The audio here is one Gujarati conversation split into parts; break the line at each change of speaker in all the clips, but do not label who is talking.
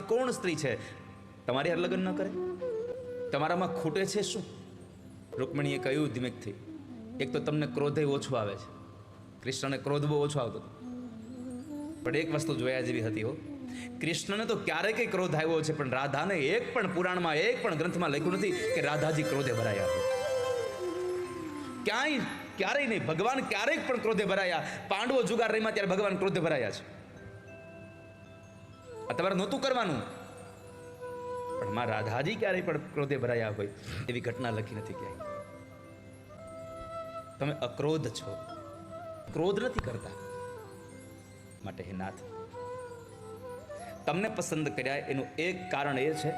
કોણ સ્ત્રી છે તમારી હારે લગ્ન ન કરે? તમારામાં ખૂટે છે શું? રૂકમણીએ કહ્યું ધીમેકથી, એક તો તમને ક્રોધે ઓછો આવે છે. કૃષ્ણને ક્રોધ બહુ ઓછો આવતો હતો, પણ એક વસ્તુ જોયા જેવી હતી હો. કૃષ્ણને તો ક્યારેક ક્રોધ આવ્યો છે, પણ રાધાને એક પણ પુરાણમાં એક પણ ગ્રંથમાં લખ્યું નથી કે રાધાજી ક્રોધે ભરાયા હતા. ક્યારેય નહીં. ભગવાન ક્યારેક પણ ક્રોધે ભરાયા? પાંડવો જુગાર રહીમાં ત્યારે ભગવાન ક્રોધે ભરાયા છે. આ તમારે નહોતું કરવાનું, પણ માં રાધાજી ક્યારેય પણ ક્રોધે ભરાયા હોય એવી ઘટના લખી નથી ક્યાંય. તમે અક્રોધ છો, ક્રોધ નથી કરતા. માટે હે નાથ, તમને પસંદ કર્યા એનું એક કારણ એ છે,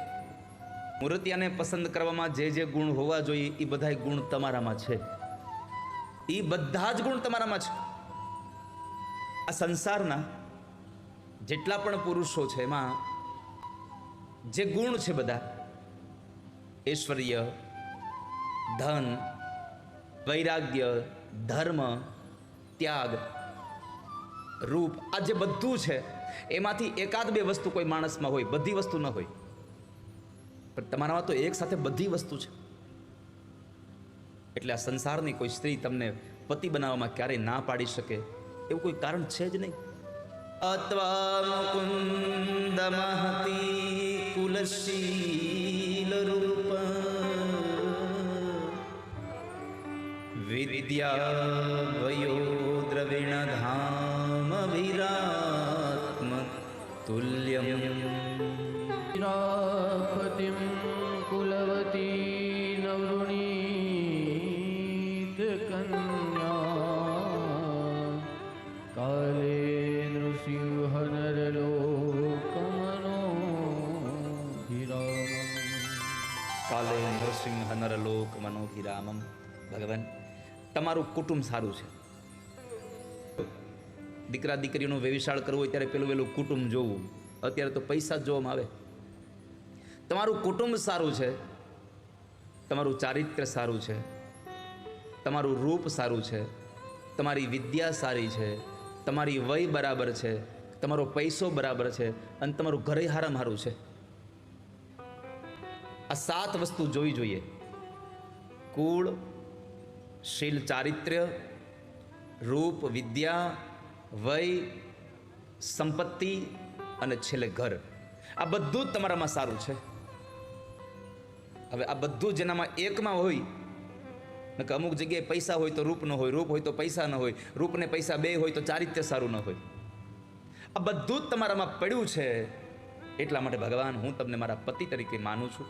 મૂર્તિયાને પસંદ કરવામાં જે જે ગુણ હોવા જોઈએ એ બધા ગુણ તમારામાં છે. એ બધા જ ગુણ તમારામાં છે. આ સંસારના જેટલા પણ પુરુષો છે એમાં જે ગુણ છે બધા, ઐશ્વર્ય, ધન, વૈરાગ્ય, ધર્મ, ત્યાગ, રૂપ, આ જે બધું છે એમાંથી એકાદ બે વસ્તુ કોઈ માણસમાં હોય, બધી વસ્તુ ન હોય. પણ તમારામાં તો એક સાથે બધી વસ્તુ છે. એટલે આ સંસારની કોઈ સ્ત્રી તમને પતિ બનાવવામાં ક્યારેય ના પાડી શકે એવું કોઈ કારણ છે જ નહીં. અત્વા મુકુંદ મહતી કુલશીલ રૂપ વિદ્યા વયો દ્રવિણ ધામ વિરાત્મ તુલ્યમ
વિરાપતિમ કુલવતી નવૃણીત કન્યા કાલે નૃસિંહ નરલોકમનો વિરામમ.
કાલે નરસિંહ નરલોક મનોભિરામમ. ભગવાન, તમારું કુટુંબ સારું છે. દીકરા દીકરીનો વ્યવિશાળ કરવો હોય ત્યારે પેલું કુટુંબ જોવું. અત્યારે તો પૈસા જ જોવામાં આવે. તમારું કુટુંબ સારું છે, તમારું ચારિત્ર્ય સારું છે, તમારું રૂપ સારું છે, તમારી વિદ્યા સારી છે, તમારી વય બરાબર છે, તમારો પૈસો બરાબર છે, અને તમારું ઘરે હારામ હારું છે. આ 7 વસ્તુ જોવી જોઈએ: કુળ, શીલ, ચારિત્ર્ય, રૂપ, વિદ્યા, વય, સંપત્તિ અને છેલ્લે ઘર. આ બધું જ તમારામાં સારું છે. હવે આ બધું જેનામાં એકમાં હોય, કે અમુક જગ્યાએ પૈસા હોય તો રૂપ ન હોય, રૂપ હોય તો પૈસા ન હોય, રૂપ ને પૈસા બે હોય તો ચારિત્ર્ય સારું ન હોય. આ બધું જ તમારામાં પડ્યું છે. એટલા માટે ભગવાન, હું તમને મારા પતિ તરીકે માનું છું.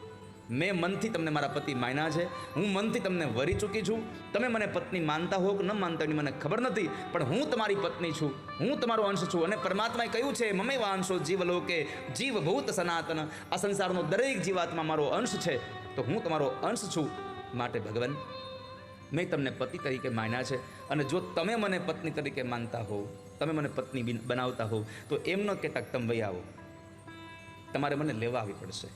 મેં મનથી તમને મારા પતિ માન્યા છે. હું મનથી તમને વરી ચૂકી છું. તમે મને પત્ની માનતા હો કે ન માનતા એની મને ખબર નથી, પણ હું તમારી પત્ની છું. હું તમારો અંશ છું. અને પરમાત્માએ કહ્યું છે, મમેવા અંશો જીવલોકે જીવભૂત સનાતન. આ સંસારનો દરેક જીવાત્મા મારો અંશ છે, તો હું તમારો અંશ છું. માટે ભગવાન, મેં તમને પતિ તરીકે માન્યા છે. અને જો તમે મને પત્ની તરીકે માનતા હો, તમે મને પત્ની બનાવતા હો, તો એમ ન કહેતા તમે વહી આવો, તમારે મને લેવા આવી પડશે.